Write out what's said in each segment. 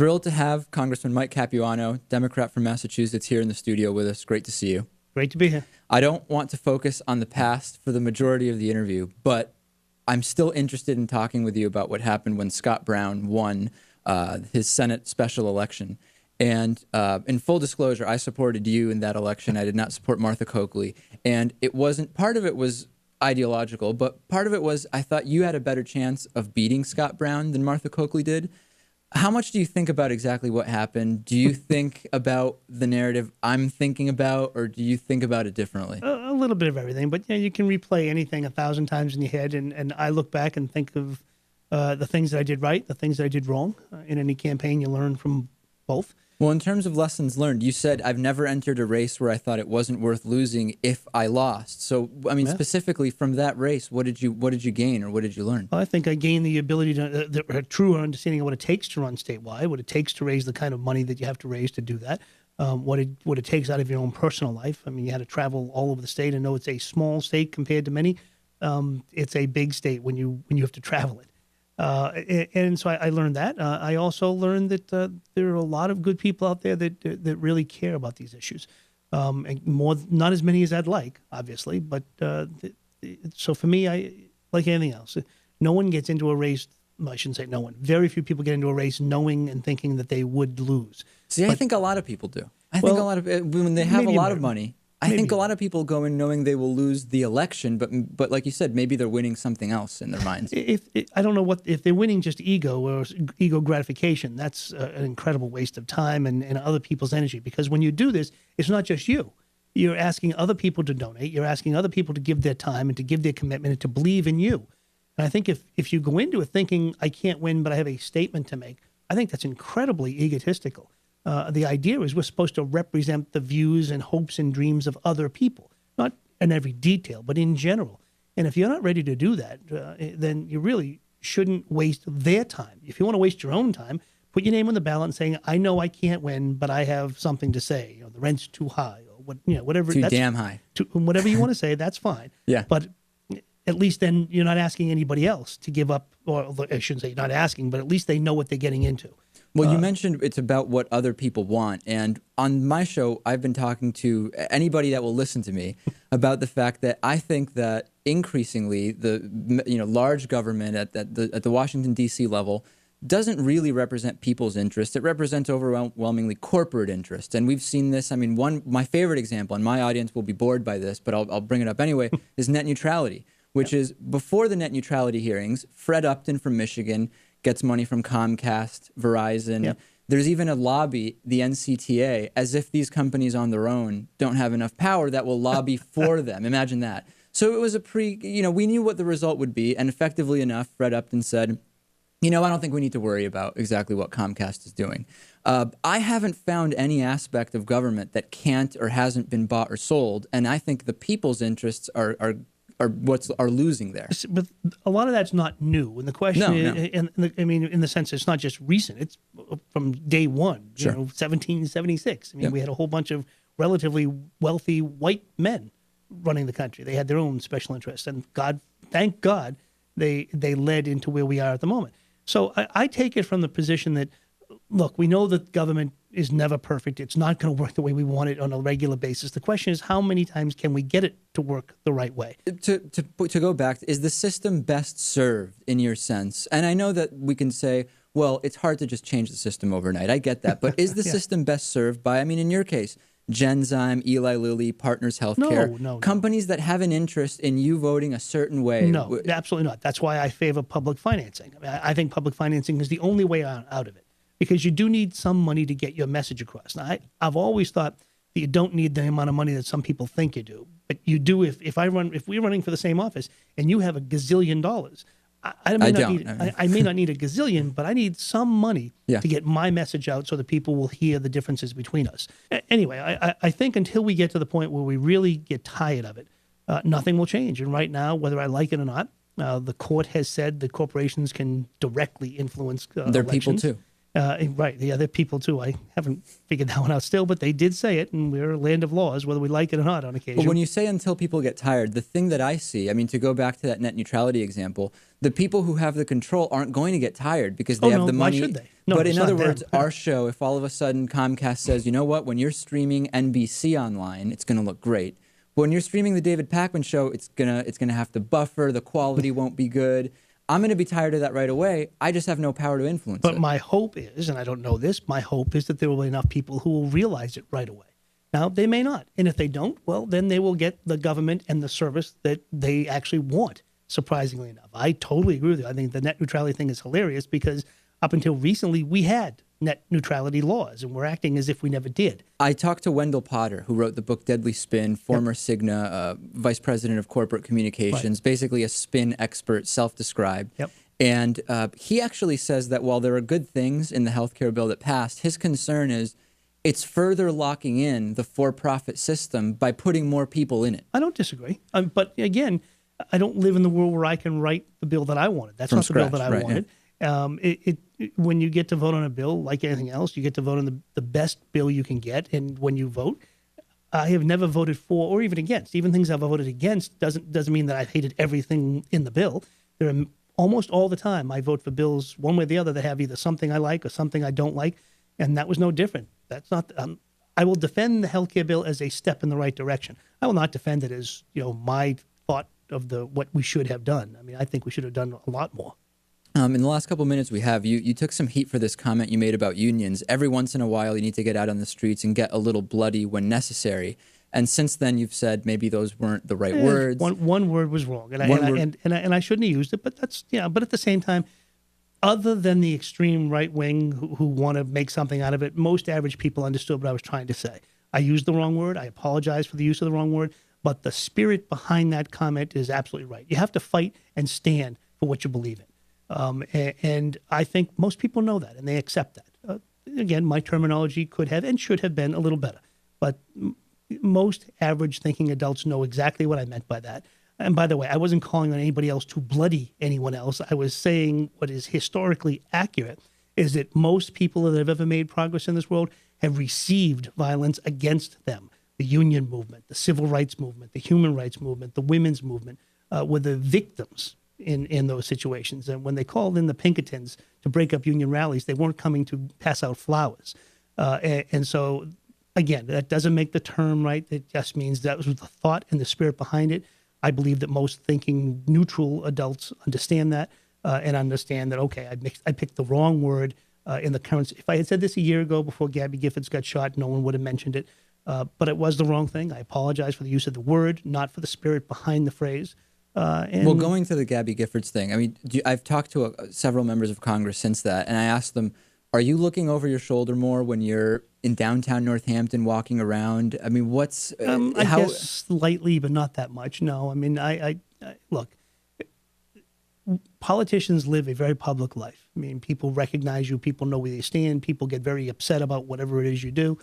Thrilled to have Congressman Mike Capuano, Democrat from Massachusetts, here in the studio with us. Great to see you. Great to be here. I don't want to focus on the past for the majority of the interview, but I'm still interested in talking with you about what happened when Scott Brown won his Senate special election. And in full disclosure, I supported you in that election. I did not support Martha Coakley. And it wasn't, part of it was ideological, but part of it was I thought you had a better chance of beating Scott Brown than Martha Coakley did. How much do you think about exactly what happened? Do you think about the narrative I'm thinking about, or do you think about it differently? A little bit of everything, but you can replay anything 1,000 times in your head, and I look back and think of the things that I did right, the things that I did wrong. In any campaign, you learn from both. Well, in terms of lessons learned, you said, I've never entered a race where I thought it wasn't worth losing if I lost. So, I mean, specifically from that race, what did you gain, or what did you learn? Well, I think I gained the ability to, a true understanding of what it takes to run statewide, what it takes to raise the kind of money that you have to raise to do that, what it takes out of your own personal life. I mean, you had to travel all over the state and know it's a small state compared to many. It's a big state when you have to travel it. And so I learned that. I also learned that there are a lot of good people out there that really care about these issues. And not as many as I'd like, obviously. But so for me, I like anything else. No one gets into a race. I shouldn't say no one. Very few people get into a race knowing and thinking that they would lose. See, I think a lot of people do. I think a lot of when they have a lot of money. I think a lot of people go in knowing they will lose the election, but like you said, maybe they're winning something else in their minds. I don't know if they're winning just ego or ego gratification. That's an incredible waste of time and other people's energy. Because when you do this, it's not just you. You're asking other people to donate. You're asking other people to give their time and to give their commitment and to believe in you. And I think if you go into it thinking, I can't win, but I have a statement to make, I think that's incredibly egotistical. The idea is we're supposed to represent the views and hopes and dreams of other people, not in every detail, but in general. And if you're not ready to do that, then you really shouldn't waste their time. If you want to waste your own time, put your name on the ballot and saying, I know I can't win, but I have something to say. The rent's too high, or whatever. Too damn high. Whatever you want to say, that's fine. Yeah. But at least then you're not asking anybody else to give up, or I shouldn't say you're not asking, but at least they know what they're getting into. Well, you mentioned it's about what other people want. And on my show, I've been talking to anybody that will listen to me about the fact that I think that increasingly the large government at the Washington, D.C. level doesn't really represent people's interests. It represents overwhelmingly corporate interest. And we've seen this. I mean, my favorite example, and my audience will be bored by this, but I'll bring it up anyway, is net neutrality, which is before the net neutrality hearings, Fred Upton from Michigan gets money from Comcast, Verizon. Yep. There's even a lobby, the NCTA, as if these companies on their own don't have enough power that will lobby for them. Imagine that. So it was we knew what the result would be, and effectively enough, Fred Upton said, I don't think we need to worry about exactly what Comcast is doing. I haven't found any aspect of government that can't or hasn't been bought or sold, and I think the people's interests are losing there. But a lot of that's not new. And the question is, in the sense it's not just recent. It's from day one, 1776. I mean, we had a whole bunch of relatively wealthy white men running the country. They had their own special interests. And thank God, they led into where we are at the moment. So I take it from the position that, look, we know that government is never perfect. It's not going to work the way we want it on a regular basis. The question is, how many times can we get it to work the right way? To go back, is the system best served in your sense? And I know that we can say, well, it's hard to just change the system overnight. I get that. But is the system best served by, in your case, Genzyme, Eli Lilly, Partners Healthcare, no. companies that have an interest in you voting a certain way? No, absolutely not. That's why I favor public financing. I think public financing is the only way out of it. Because you do need some money to get your message across. Now, I've always thought that you don't need the amount of money that some people think you do, but you do if we're running for the same office and you have $1 gazillion. I may not need a gazillion, but I need some money to get my message out so that people will hear the differences between us. Anyway, I think until we get to the point where we really get tired of it, nothing will change. And right now, whether I like it or not, the court has said that corporations can directly influence They're elections. people too. Right. The other people, too. I haven't figured that one out still, but they did say it, and we're a land of laws, whether we like it or not on occasion. But when you say until people get tired, the thing that I see, I mean, to go back to that net neutrality example, the people who have the control aren't going to get tired because they have the money. Why should they? No, but in other words, them. our show, if all of a sudden Comcast says, you know what, when you're streaming NBC online, it's going to look great. But when you're streaming the David Pakman Show, it's gonna have to buffer. The quality won't be good. I'm going to be tired of that right away. I just have no power to influence it. But my hope is, and I don't know this, my hope is that there will be enough people who will realize it right away. Now, they may not. And if they don't, well, then they will get the government and the service that they actually want, surprisingly enough. I totally agree with you. I think the net neutrality thing is hilarious because up until recently, we had net neutrality laws, and we're acting as if we never did. I talked to Wendell Potter, who wrote the book Deadly Spin, former Cigna vice president of corporate communications, basically a spin expert, self-described. Yep. And he actually says that while there are good things in the healthcare bill that passed, his concern is it's further locking in the for-profit system by putting more people in it. I don't disagree. But again, I don't live in the world where I can write the bill that I wanted. That's From not scratch, the bill that I wanted. When you get to vote on a bill, like anything else, you get to vote on the best bill you can get. And when you vote, I have never voted for or even against. Even things I've voted against doesn't mean that I've hated everything in the bill. There are almost all the time I vote for bills one way or the other that have either something I like or something I don't like, and that was no different. That's not. I will defend the healthcare bill as a step in the right direction. I will not defend it as my thought of what we should have done. I mean, I think we should have done a lot more. In the last couple of minutes we have, you took some heat for this comment you made about unions. Every once in a while, you need to get out on the streets and get a little bloody when necessary. And since then, you've said maybe those weren't the right words. One word was wrong, and I shouldn't have used it. But that's But at the same time, other than the extreme right wing who want to make something out of it, most average people understood what I was trying to say. I used the wrong word. I apologize for the use of the wrong word. But the spirit behind that comment is absolutely right. You have to fight and stand for what you believe in. And I think most people know that, and they accept that. Again, my terminology could have and should have been a little better. But most average thinking adults know exactly what I meant by that. And by the way, I wasn't calling on anybody else to bloody anyone else. I was saying what is historically accurate is that most people that have ever made progress in this world have received violence against them. The union movement, the civil rights movement, the human rights movement, the women's movement were the victims in those situations. And when they called in the Pinkertons to break up union rallies, they weren't coming to pass out flowers. And so, again, that doesn't make the term right. It just means that was the thought and the spirit behind it. I believe that most thinking neutral adults understand that and understand that, okay, I picked the wrong word in the current. If I had said this a year ago before Gabby Giffords got shot, no one would have mentioned it. But it was the wrong thing. I apologize for the use of the word, not for the spirit behind the phrase. Well, going to the Gabby Giffords thing, I mean, I've talked to several members of Congress since that, and I asked them, are you looking over your shoulder more when you're in downtown Northampton walking around? I mean, I guess slightly, but not that much. No, I mean, I look, politicians live a very public life. I mean, people recognize you, people know where they stand, people get very upset about whatever it is you do.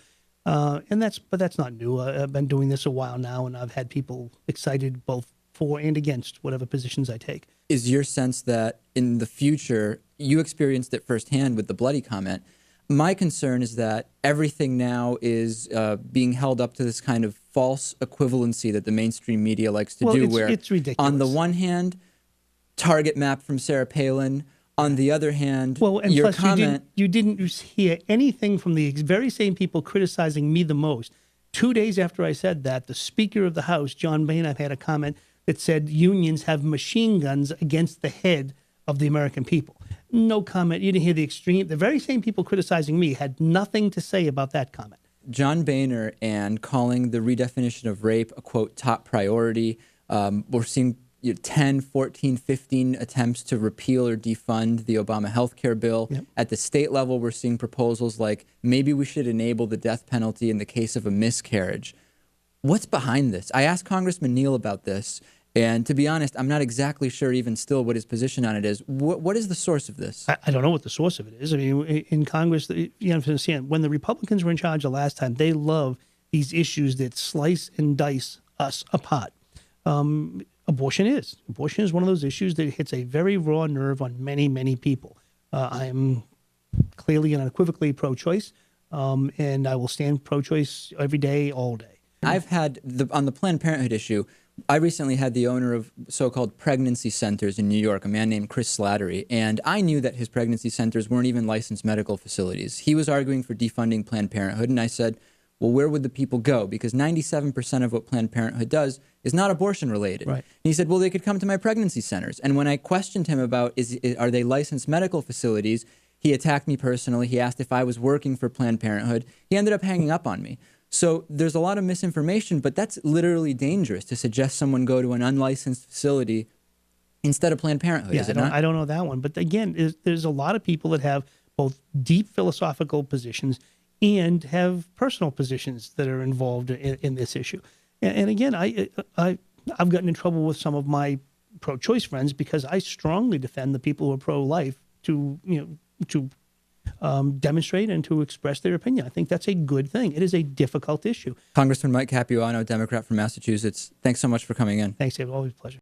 But that's not new. I've been doing this a while now, and I've had people excited both for and against whatever positions I take. Is your sense that in the future, you experienced it firsthand with the bloody comment? My concern is that everything now is being held up to this kind of false equivalency that the mainstream media likes to do, where it's ridiculous. On the one hand, target map from Sarah Palin. On the other hand, and your plus comment... You didn't hear anything from the very same people criticizing me the most. 2 days after I said that, the Speaker of the House, John Boehner, had a comment that said unions have machine guns against the head of the American people. No comment. You didn't hear the extreme. The very same people criticizing me had nothing to say about that comment. John Boehner and calling the redefinition of rape a, quote, top priority. We're seeing 10, 14, 15 attempts to repeal or defund the Obama health care bill. Yep. At the state level, we're seeing proposals like maybe we should enable the death penalty in the case of a miscarriage. What's behind this? I asked Congressman Neal about this, and to be honest, I'm not exactly sure even still what his position on it is. What is the source of this? I don't know what the source of it is. I mean, in Congress, you have to understand, when the Republicans were in charge the last time, they love these issues that slice and dice us apart. Abortion is one of those issues that hits a very raw nerve on many, many people. I am clearly and unequivocally pro-choice, and I will stand pro-choice every day, all day. I've had, on the Planned Parenthood issue, I recently had the owner of so-called pregnancy centers in New York, a man named Chris Slattery, and I knew that his pregnancy centers weren't even licensed medical facilities. He was arguing for defunding Planned Parenthood, and I said, well, where would the people go? Because 97% of what Planned Parenthood does is not abortion-related. Right. And he said, well, they could come to my pregnancy centers. And when I questioned him about, are they licensed medical facilities, he attacked me personally. He asked if I was working for Planned Parenthood. He ended up hanging up on me. So there's a lot of misinformation, but that's literally dangerous to suggest someone go to an unlicensed facility instead of Planned Parenthood, Yeah, is it not? I don't know that one. But again, there's a lot of people that have both deep philosophical positions and have personal positions that are involved in this issue. And again, I've gotten in trouble with some of my pro-choice friends because I strongly defend the people who are pro-life to demonstrate and to express their opinion. I think that's a good thing. It is a difficult issue. Congressman Mike Capuano, Democrat from Massachusetts, thanks so much for coming in. Thanks, David. Always a pleasure.